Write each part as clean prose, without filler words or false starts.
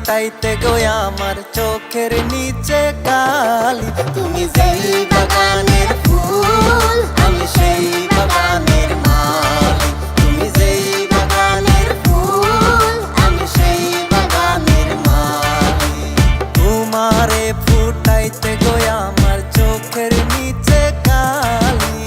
ফুটাইতে গো আমার চোখের নিচে কালি। তুমি যেই বাগানের ফুল আমি সেই বাগানের মালি। তুমি যেই বাগানের ফুল আমি সেই বাগানের মালি। তোমারে ফুটাইতে গো আমার চোখের নিচে কালি।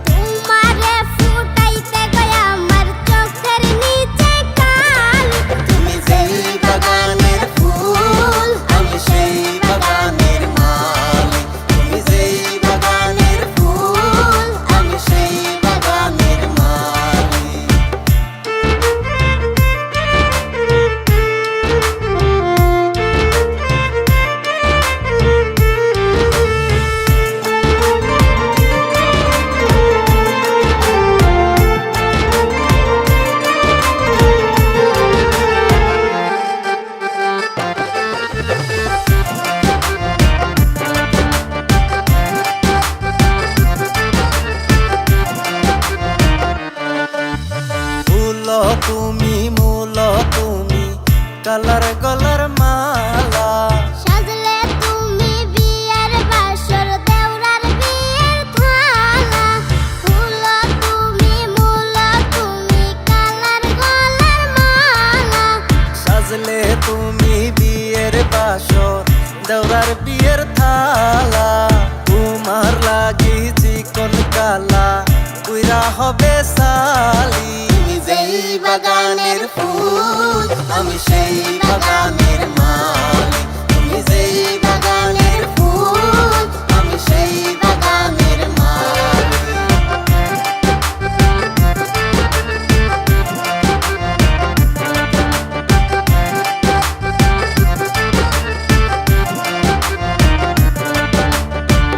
তোমারে ফুটাইতে গো আমার চোখের নিচে কালি। তুমি যেই বাগানের ফুল আমি সেই বাগানের মালি। তুমি যেই বাগানের ফুল আমি সেই বাগানের মালি। তুমি মূল তুমি কালার গলার মালা। সাজলে তুমি বিয়ের বাসর দেওরার বিয়ের থালা। ফুল তুমি মূল তুমি কালার গলার মালা। সাজলে তুমি বিয়ের বাসর দেওরার বিয়ের থালা। তোমার লাগি চিকন কালা উইরা হবে সালি। তুমি যেই বাগানের ফুল আমি সেই বাগানের মালি। তুমি যেই বাগানের ফুল আমি সেই বাগানের মালি।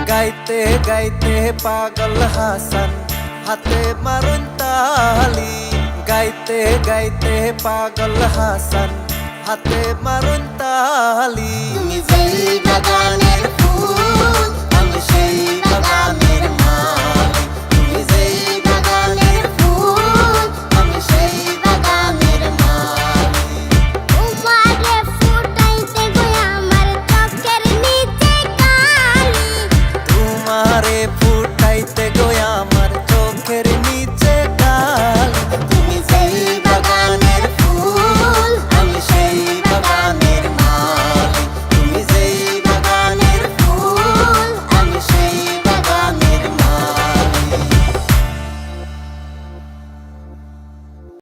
গাইতে গাইতে পাগল হাসান হাতে মারুন তালি। গাইতে গাইতে পাগল হাসান হাতে মারুন তালি। তুমি যেই বাগানের